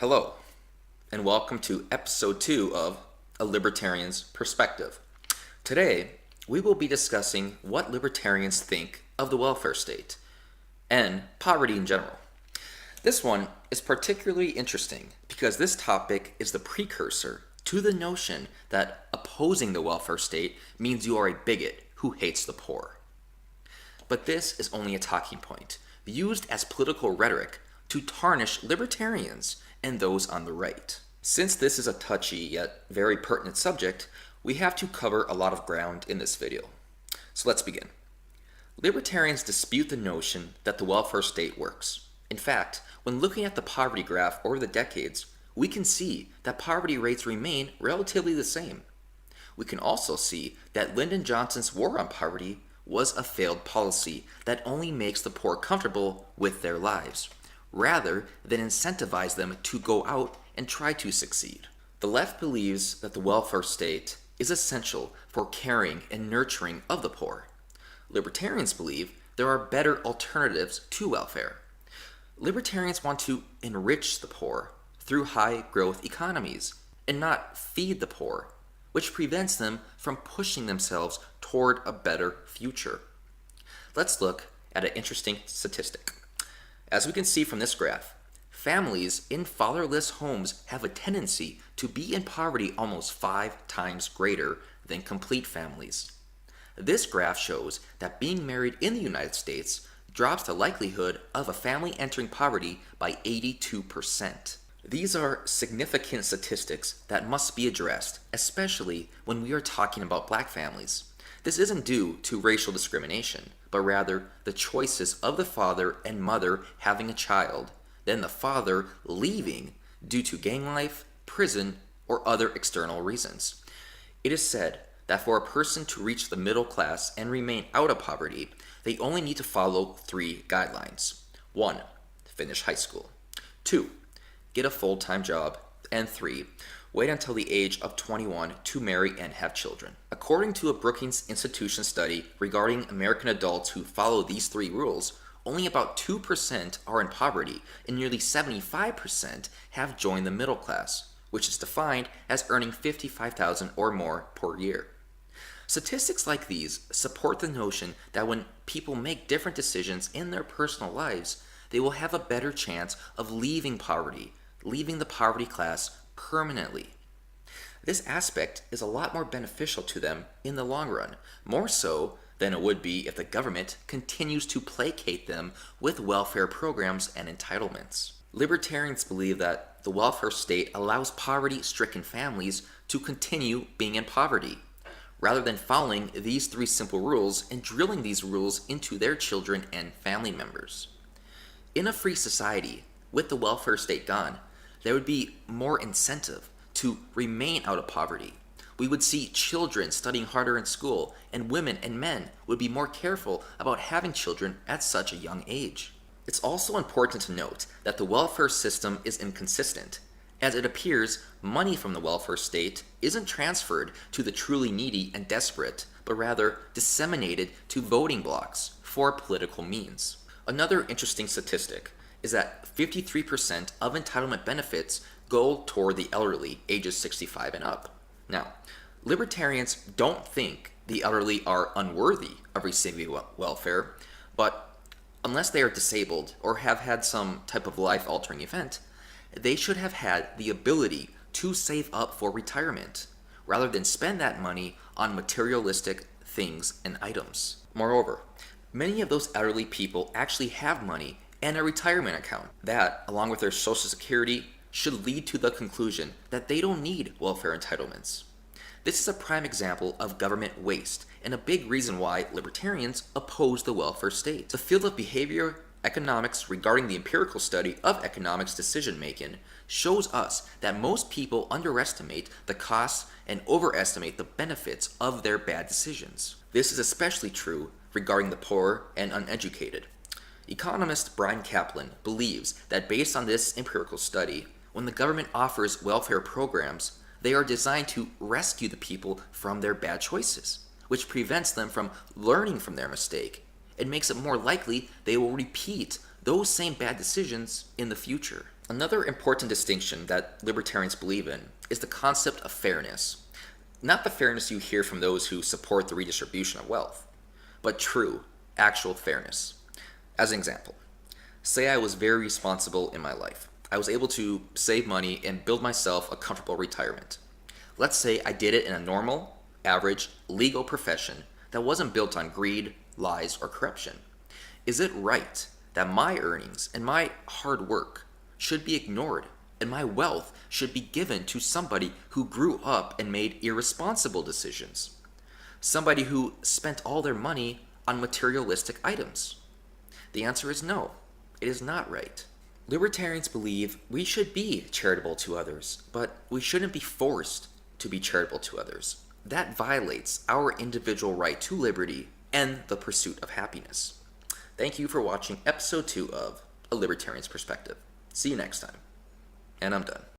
Hello, and welcome to episode 2 of A Libertarian's Perspective. Today, we will be discussing what libertarians think of the welfare state and poverty in general. This one is particularly interesting because this topic is the precursor to the notion that opposing the welfare state means you are a bigot who hates the poor. But this is only a talking point, used as political rhetoric to tarnish libertarians and those on the right. Since this is a touchy yet very pertinent subject, we have to cover a lot of ground in this video. So let's begin. Libertarians dispute the notion that the welfare state works. In fact, when looking at the poverty graph over the decades, we can see that poverty rates remain relatively the same. We can also see that Lyndon Johnson's war on poverty was a failed policy that only makes the poor comfortable with their lives, rather than incentivize them to go out and try to succeed. The left believes that the welfare state is essential for caring and nurturing of the poor. Libertarians believe there are better alternatives to welfare. Libertarians want to enrich the poor through high-growth economies and not feed the poor, which prevents them from pushing themselves toward a better future. Let's look at an interesting statistic. As we can see from this graph, families in fatherless homes have a tendency to be in poverty almost 5 times greater than complete families. This graph shows that being married in the United States drops the likelihood of a family entering poverty by 82%. These are significant statistics that must be addressed, especially when we are talking about black families. This isn't due to racial discrimination, but rather the choices of the father and mother having a child, then the father leaving due to gang life, prison, or other external reasons. It is said that for a person to reach the middle class and remain out of poverty, they only need to follow 3 guidelines. 1. Finish high school. 2. Get a full-time job. And 3. Wait until the age of 21 to marry and have children. According to a Brookings Institution study regarding American adults who follow these 3 rules, only about 2% are in poverty and nearly 75% have joined the middle class, which is defined as earning $55,000 or more per year. Statistics like these support the notion that when people make different decisions in their personal lives, they will have a better chance of leaving the poverty class permanently. This aspect is a lot more beneficial to them in the long run, more so than it would be if the government continues to placate them with welfare programs and entitlements. Libertarians believe that the welfare state allows poverty-stricken families to continue being in poverty, rather than following these 3 simple rules and drilling these rules into their children and family members. In a free society, with the welfare state gone, there would be more incentive to remain out of poverty. We would see children studying harder in school, and women and men would be more careful about having children at such a young age. It's also important to note that the welfare system is inconsistent, as it appears money from the welfare state isn't transferred to the truly needy and desperate, but rather disseminated to voting blocs for political means. Another interesting statistic is that 53% of entitlement benefits go toward the elderly, ages 65 and up. Now, libertarians don't think the elderly are unworthy of receiving welfare, but unless they are disabled or have had some type of life-altering event, they should have had the ability to save up for retirement, rather than spend that money on materialistic things and items. Moreover, many of those elderly people actually have money and a retirement account that, along with their Social Security, should lead to the conclusion that they don't need welfare entitlements. This is a prime example of government waste and a big reason why libertarians oppose the welfare state. The field of behavior economics regarding the empirical study of economics decision-making shows us that most people underestimate the costs and overestimate the benefits of their bad decisions. This is especially true regarding the poor and uneducated. Economist Brian Kaplan believes that based on this empirical study, when the government offers welfare programs, they are designed to rescue the people from their bad choices, which prevents them from learning from their mistake. It makes it more likely they will repeat those same bad decisions in the future. Another important distinction that libertarians believe in is the concept of fairness. Not the fairness you hear from those who support the redistribution of wealth, but true, actual fairness. As an example, say I was very responsible in my life. I was able to save money and build myself a comfortable retirement. Let's say I did it in a normal, average, legal profession that wasn't built on greed, lies, or corruption. Is it right that my earnings and my hard work should be ignored and my wealth should be given to somebody who grew up and made irresponsible decisions? Somebody who spent all their money on materialistic items? The answer is no, it is not right. Libertarians believe we should be charitable to others, but we shouldn't be forced to be charitable to others. That violates our individual right to liberty and the pursuit of happiness. Thank you for watching episode 2 of A Libertarian's Perspective. See you next time. And I'm done.